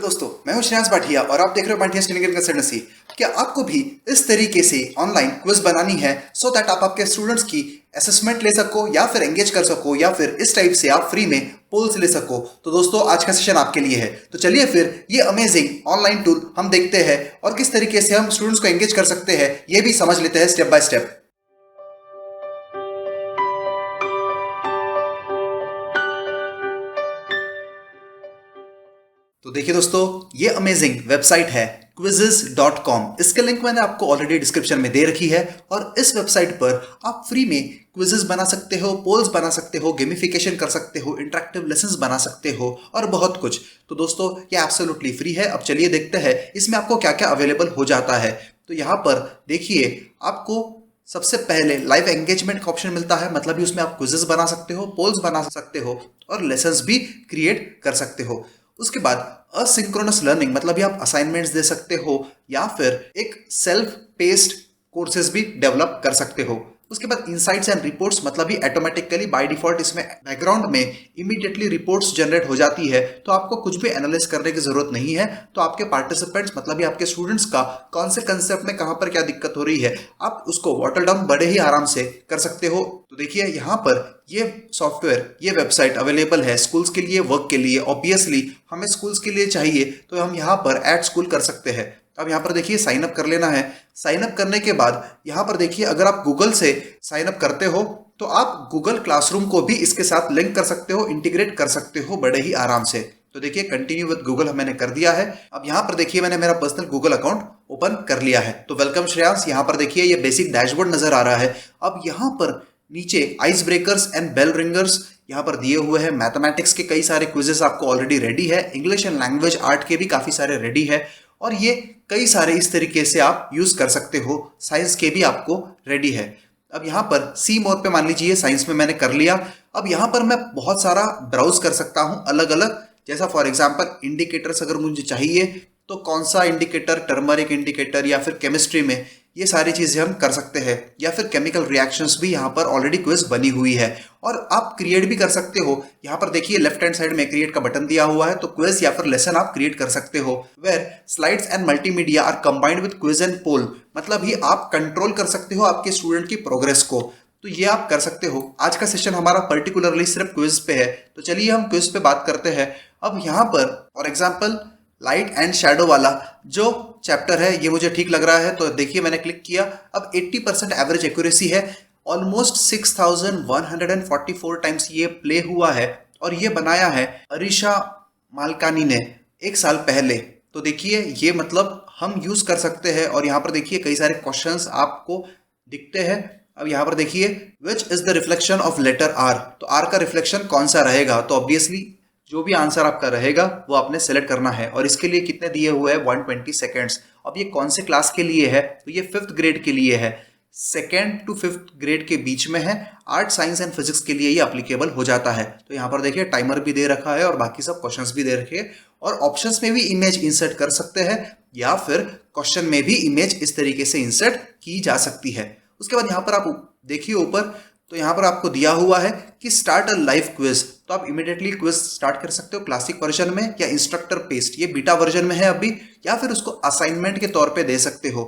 दोस्तों, मैं हूं श्रेयांश भाटिया और आप देख रहे हो बांथियास ट्रेनिंग कंसल्टेंसी। क्या आपको भी इस तरीके से ऑनलाइन क्विज बनानी है सो दैट आप आपके स्टूडेंट्स की असेसमेंट ले सको या फिर एंगेज कर सको या फिर इस टाइप से आप फ्री में पोल्स ले सको? तो दोस्तों, आज का सेशन आपके लिए है। तो चलिए फिर ये अमेजिंग ऑनलाइन टूल हम देखते हैं और किस तरीके से हम स्टूडेंट्स को एंगेज कर सकते हैं ये भी समझ लेते हैं स्टेप बाय स्टेप। तो देखिए दोस्तों, ये अमेजिंग वेबसाइट है quizizz.com। इसके लिंक मैंने आपको ऑलरेडी डिस्क्रिप्शन में दे रखी है और इस वेबसाइट पर आप फ्री में क्विजेस बना सकते हो, पोल्स बना सकते हो, गेमिफिकेशन कर सकते हो, इंटरेक्टिव लेसन्स बना सकते हो और बहुत कुछ। तो दोस्तों, ये एब्सोल्युटली फ्री है। अब चलिए देखते हैं इसमें आपको क्या क्या अवेलेबल हो जाता है। तो यहाँ पर देखिए, आपको सबसे पहले लाइव एंगेजमेंट का ऑप्शन मिलता है, मतलब ही उसमें आप क्विजेस बना सकते हो, पोल्स बना सकते हो और लेसन्स भी क्रिएट कर सकते हो। उसके बाद असिंक्रोनस लर्निंग, मतलब ये आप असाइनमेंट्स दे सकते हो या फिर एक सेल्फ पेस्ड कोर्सेज भी डेवलप कर सकते हो। उसके बाद इनसाइट्स एंड रिपोर्ट्स, मतलब ये ऑटोमेटिकली बाय डिफॉल्ट इसमें बैकग्राउंड में इमीडिएटली रिपोर्ट्स जनरेट हो जाती है, तो आपको कुछ भी एनालाइज करने की जरूरत नहीं है। तो आपके पार्टिसिपेंट्स, मतलब ये आपके स्टूडेंट्स का कौन से कंसेप्ट में कहां पर क्या दिक्कत हो रही है, आप उसको वाटर डाउन बड़े ही आराम से कर सकते हो। तो देखिए, यहाँ पर ये सॉफ्टवेयर, ये वेबसाइट अवेलेबल है स्कूल्स के लिए, वर्क के लिए। ऑब्वियसली हमें स्कूल्स के लिए चाहिए तो हम यहाँ पर ऐड स्कूल कर सकते हैं। अब यहाँ पर देखिए, साइन अप कर लेना है। साइन अप करने के बाद यहाँ पर देखिए, अगर आप गूगल से साइन अप करते हो तो आप गूगल क्लासरूम को भी इसके साथ लिंक कर सकते हो, इंटीग्रेट कर सकते हो बड़े ही आराम से। तो देखिए, कंटिन्यू विद गूगल मैंने कर दिया है। अब यहाँ पर देखिए, मैंने मेरा पर्सनल गूगल अकाउंट ओपन कर लिया है। तो वेलकम श्रेयांश। यहाँ पर देखिए, ये बेसिक डैशबोर्ड नजर आ रहा है। अब यहाँ पर नीचे ice breakers and bell ringers यहाँ पर दिए हुए हैं। मैथमेटिक्स के कई सारे क्विजेस आपको ऑलरेडी रेडी है, इंग्लिश एंड लैंग्वेज आर्ट के भी काफी सारे रेडी है और ये कई सारे इस तरीके से आप यूज कर सकते हो। साइंस के भी आपको रेडी है। अब यहाँ पर सी मोर पे मान लीजिए साइंस में मैंने कर लिया। अब यहाँ पर मैं बहुत सारा ब्राउज कर सकता हूँ अलग अलग, जैसा फॉर एग्जाम्पल इंडिकेटर्स अगर मुझे चाहिए तो कौन सा इंडिकेटर, टर्मरिक इंडिकेटर या फिर केमिस्ट्री में, ये सारी चीजें हम कर सकते हैं। या फिर केमिकल रिएक्शंस भी यहाँ पर ऑलरेडी क्विज बनी हुई है और आप क्रिएट भी कर सकते हो। यहाँ पर देखिए, लेफ्ट हैंड साइड में क्रिएट का बटन दिया हुआ है, तो क्विज या फिर लेसन आप क्रिएट कर सकते हो। Where slides and multimedia are combined with quiz and poll, मतलब ही आप कंट्रोल कर सकते हो आपके स्टूडेंट की प्रोग्रेस को। तो ये आप कर सकते हो। आज का सेशन हमारा पर्टिकुलरली सिर्फ क्विज पे है, तो चलिए हम क्विज पे बात करते हैं। अब यहाँ पर for example light and shadow वाला जो चैप्टर है, ये मुझे ठीक लग रहा है, तो देखिए मैंने क्लिक किया। अब 80% एवरेज एक्यूरेसी है, ऑलमोस्ट 6144 टाइम्स ये प्ले हुआ है और ये बनाया है अरीशा मालकानी ने 1 साल पहले। तो देखिए, ये मतलब हम यूज कर सकते हैं। और यहाँ पर देखिए, कई सारे क्वेश्चंस आपको दिखते हैं। अब यहाँ पर देखिए, which is the reflection of letter R, तो आर का रिफ्लेक्शन कौन सा रहेगा, तो ऑब्वियसली जो भी आंसर आपका रहेगा वो आपने सेलेक्ट करना है। और इसके लिए कितने दिए हुए हैं, 120 सेकेंड्स। अब ये कौन से क्लास के लिए है, तो ये 5th ग्रेड के लिए है, 2nd to 5th ग्रेड के बीच में है। आर्ट, साइंस एंड फिजिक्स के लिए ये अप्लीकेबल हो जाता है। तो यहाँ पर देखिए, टाइमर भी दे रखा है और बाकी सब क्वेश्चंस भी दे रखे हैं। और ऑप्शंस में भी इमेज इंसर्ट कर सकते हैं या फिर क्वेश्चन में भी इमेज इस तरीके से इंसर्ट की जा सकती है। उसके बाद यहाँ पर आप देखिए ऊपर, तो यहाँ पर आपको दिया हुआ है कि स्टार्ट अ लाइव क्विज, तो आप इमीडिएटली क्विज स्टार्ट कर सकते हो क्लासिक वर्जन में या इंस्ट्रक्टर पेस्ट, ये बीटा वर्जन में है अभी, या फिर उसको असाइनमेंट के तौर पे दे सकते हो।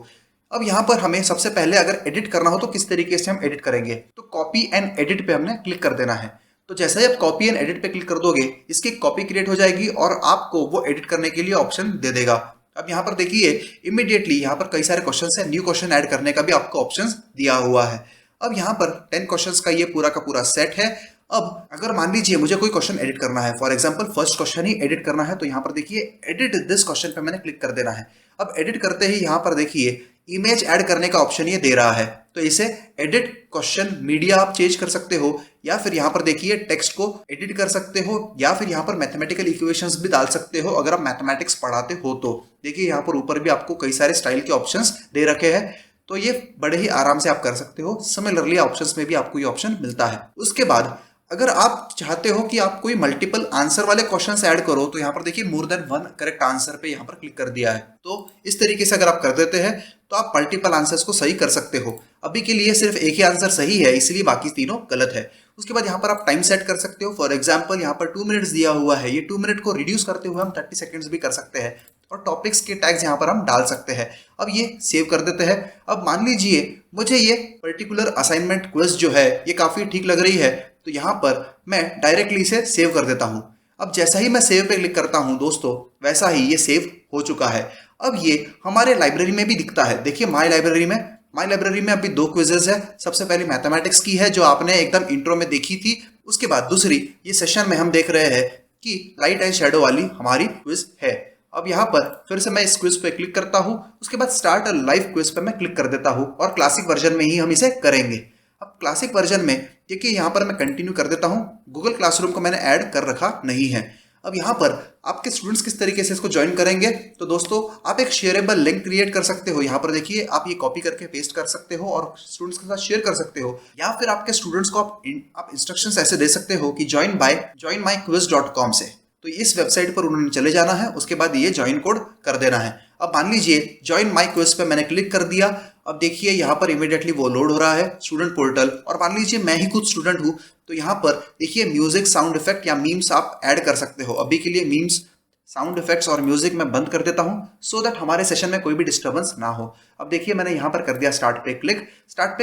अब यहाँ पर हमें सबसे पहले अगर एडिट करना हो तो किस तरीके से हम एडिट करेंगे, तो कॉपी एंड एडिट पे हमने क्लिक कर देना है। तो जैसे ही आप कॉपी एंड एडिट पे क्लिक कर दोगे, इसकी कॉपी क्रिएट हो जाएगी और आपको वो एडिट करने के लिए ऑप्शन दे देगा। अब यहाँ पर देखिए, इमीडिएटली यहाँ पर कई सारे क्वेश्चन है, न्यू क्वेश्चन ऐड करने का भी आपको ऑप्शन दिया हुआ है। अब यहाँ पर 10 क्वेश्चंस का ये पूरा का पूरा सेट है। अब अगर मान लीजिए मुझे कोई क्वेश्चन एडिट करना है, for example first question he edit करना है, तो यहाँ पर देखिए एडिट दिस क्वेश्चन पे मैंने क्लिक कर देना है। अब एडिट करते ही यहाँ पर देखिए इमेज ऐड करने का ऑप्शन ये दे रहा है, तो इसे एडिट क्वेश्चन मीडिया आप चेंज कर सकते हो या फिर यहाँ पर देखिए टेक्स्ट को एडिट कर सकते हो या फिर यहाँ पर मैथमेटिकल इक्वेशंस भी डाल सकते हो अगर आप मैथमेटिक्स पढ़ाते हो। तो देखिए, यहाँ पर ऊपर भी आपको कई सारे स्टाइल के ऑप्शंस दे रखे हैं, तो ये बड़े ही आराम से आप कर सकते हो। सिमिलरली ऑप्शंस में भी आपको ये ऑप्शन मिलता है। उसके बाद अगर आप चाहते हो कि आप कोई मल्टीपल आंसर वाले क्वेश्चंस ऐड करो, तो यहाँ पर देखिए मोर देन 1 करेक्ट आंसर पे यहाँ पर क्लिक कर दिया है। तो इस तरीके से अगर आप कर देते हैं तो आप मल्टीपल आंसर्स को सही कर सकते हो। अभी के लिए सिर्फ एक ही आंसर सही है, इसलिए बाकी तीनों गलत है। उसके बाद यहाँ पर आप टाइम सेट कर सकते हो। फॉर एग्जाम्पल यहाँ पर 2 मिनट्स दिया हुआ है, ये 2 मिनट को रिड्यूस करते हुए हम 30 सेकेंड्स भी कर सकते हैं और टॉपिक्स के टैग्स यहाँ पर हम डाल सकते हैं। अब ये सेव कर देते हैं। अब मान लीजिए मुझे ये पर्टिकुलर असाइनमेंट क्विज जो है ये काफ़ी ठीक लग रही है, तो यहाँ पर मैं डायरेक्टली इसे सेव कर देता हूँ। अब जैसा ही मैं सेव पे क्लिक करता हूँ दोस्तों, वैसा ही ये सेव हो चुका है। अब ये हमारे लाइब्रेरी में भी दिखता है। देखिए माई लाइब्रेरी में अभी 2 क्विजेज है। सबसे पहले मैथमेटिक्स की है जो आपने एकदम इंट्रो में देखी थी। उसके बाद दूसरी ये सेशन में हम देख रहे हैं कि लाइट एंड शेडो वाली हमारी क्विज है। अब यहाँ पर फिर से मैं इस क्विज पे क्लिक करता हूँ। उसके बाद स्टार्ट अ लाइव क्विज पे मैं क्लिक कर देता हूँ और क्लासिक वर्जन में ही हम इसे करेंगे। अब क्लासिक वर्जन में देखिए यहाँ पर मैं कंटिन्यू कर देता हूँ। गूगल क्लासरूम को मैंने ऐड कर रखा नहीं है। अब यहाँ पर आपके स्टूडेंट्स किस तरीके से इसको ज्वाइन करेंगे, तो दोस्तों आप एक शेयरेबल लिंक क्रिएट कर सकते हो। यहाँ पर देखिए आप ये कॉपी करके पेस्ट कर सकते हो और स्टूडेंट्स के साथ शेयर कर सकते हो, या फिर आपके स्टूडेंट्स को आप इंस्ट्रक्शंस ऐसे दे सकते हो कि ज्वाइन माई quiz.com से। तो इस वेबसाइट पर उन्होंने चले जाना है, उसके बाद ये ज्वाइन कोड कर देना है। अब मान लीजिए ज्वाइन माई क्विज पे मैंने क्लिक कर दिया। अब देखिए यहाँ पर इमीडिएटली वो लोड हो रहा है स्टूडेंट पोर्टल, और मान लीजिए मैं ही खुद स्टूडेंट हूँ, तो यहाँ पर देखिए म्यूजिक, साउंड इफेक्ट या मीम्स आप ऐड कर सकते हो। अभी के लिए मीम्स, साउंड इफेक्ट्स और म्यूजिक मैं बंद कर देता हूँ सो दैट हमारे सेशन में कोई भी डिस्टर्बेंस ना हो। अब देखिए मैंने यहाँ पर कर दिया स्टार्ट पे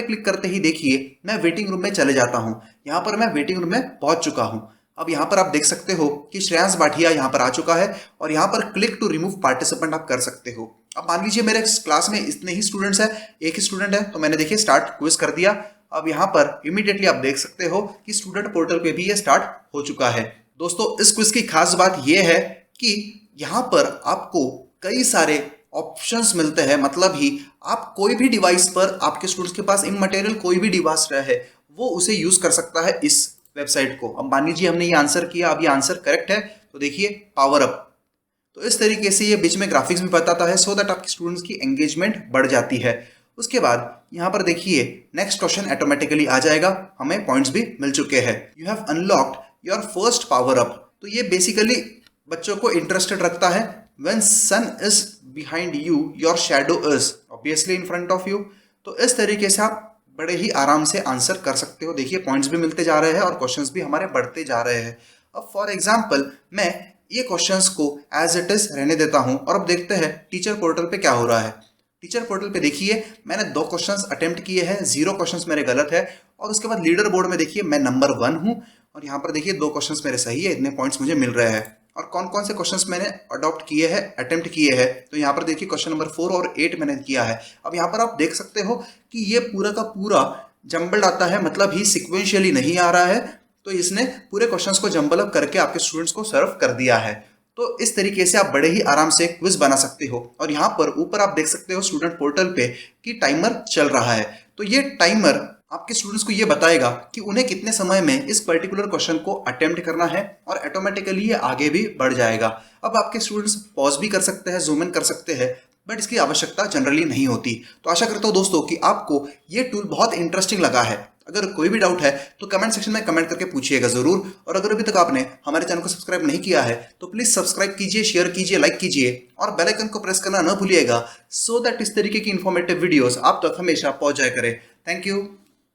क्लिक करते ही देखिए मैं वेटिंग रूम में चले जाता हूँ। यहाँ पर मैं वेटिंग रूम में पहुंच चुका हूँ। अब यहाँ पर आप देख सकते हो कि श्रेयांश भाटिया यहाँ पर आ चुका है और यहाँ पर क्लिक टू रिमूव पार्टिसिपेंट आप कर सकते हो। अब मान लीजिए मेरे क्लास में इतने ही स्टूडेंट्स हैं, एक ही स्टूडेंट है, तो मैंने देखिए स्टार्ट क्विज कर दिया। अब यहाँ पर इमीडिएटली आप देख सकते हो कि स्टूडेंट पोर्टल पे भी ये स्टार्ट हो चुका है। दोस्तों इस क्विज की खास बात ये है कि यहाँ पर आपको कई सारे ऑप्शंस मिलते हैं, मतलब ही आप कोई भी डिवाइस पर, आपके स्टूडेंट्स के पास इमटेरियल कोई भी डिवाइस रहे वो उसे यूज कर सकता है इस वेबसाइट को। अब मान लीजिए हमने ये आंसर किया, अब ये आंसर करेक्ट है, तो देखिए पावर अप। तो इस तरीके से ये बीच में ग्राफिक्स भी बताता है सो दैट आपके स्टूडेंट्स की एंगेजमेंट बढ़ जाती है। उसके बाद यहाँ पर देखिए नेक्स्ट क्वेश्चन ऑटोमेटिकली आ जाएगा, हमें पॉइंट्स भी मिल चुके हैं। You have unlocked your first power up. तो ये बेसिकली बच्चों को इंटरेस्टेड रखता है। When sun is behind you your shadow is obviously in front of you. तो इस तरीके से आप बड़े ही आराम से आंसर कर सकते हो। देखिए पॉइंट्स भी मिलते जा रहे हैं और क्वेश्चंस भी हमारे बढ़ते जा रहे हैं। अब फॉर एग्जांपल मैं ये क्वेश्चंस को एज इट इज रहने देता हूं और अब देखते हैं टीचर पोर्टल पे क्या हो रहा है। टीचर पोर्टल पे देखिए मैंने 2 क्वेश्चंस अटेम्प्ट किए हैं, 0 क्वेश्चंस मेरे गलत है। और उसके बाद लीडर बोर्ड में देखिए मैं नंबर 1 हूं और यहाँ पर देखिए 2 क्वेश्चंस मेरे सही है, इतने पॉइंट्स मुझे मिल रहे हैं। और कौन कौन से क्वेश्चंस मैंने अडॉप्ट किए हैं, अटेम्प्ट किए हैं, तो यहाँ पर देखिए क्वेश्चन नंबर 4 और 8 मैंने किया है। अब यहाँ पर आप देख सकते हो कि ये पूरा का पूरा जंबल आता है, मतलब ही सिक्वेंशियली नहीं आ रहा है। तो इसने पूरे क्वेश्चंस को जंबल अप करके आपके स्टूडेंट्स को सर्व कर दिया है। तो इस तरीके से आप बड़े ही आराम से क्विज बना सकते हो। और यहाँ पर ऊपर आप देख सकते हो स्टूडेंट पोर्टल पे कि टाइमर चल रहा है। तो ये टाइमर आपके स्टूडेंट्स को ये बताएगा कि उन्हें कितने समय में इस पर्टिकुलर क्वेश्चन को अटेम्प्ट करना है और ऑटोमेटिकली ये आगे भी बढ़ जाएगा। अब आपके स्टूडेंट्स पॉज भी कर सकते हैं, जूम इन कर सकते हैं, बट इसकी आवश्यकता जनरली नहीं होती। तो आशा करता हूँ दोस्तों कि आपको ये टूल बहुत इंटरेस्टिंग लगा है। अगर कोई भी डाउट है तो कमेंट सेक्शन में कमेंट करके पूछिएगा जरूर। और अगर अभी तक आपने हमारे चैनल को सब्सक्राइब नहीं किया है तो प्लीज सब्सक्राइब कीजिए, शेयर कीजिए, लाइक कीजिए और बेल आइकन को प्रेस करना न भूलिएगा सो दैट इस तरीके की इंफॉर्मेटिव वीडियोस आप तक हमेशा पहुंच जाया करें। Thank you.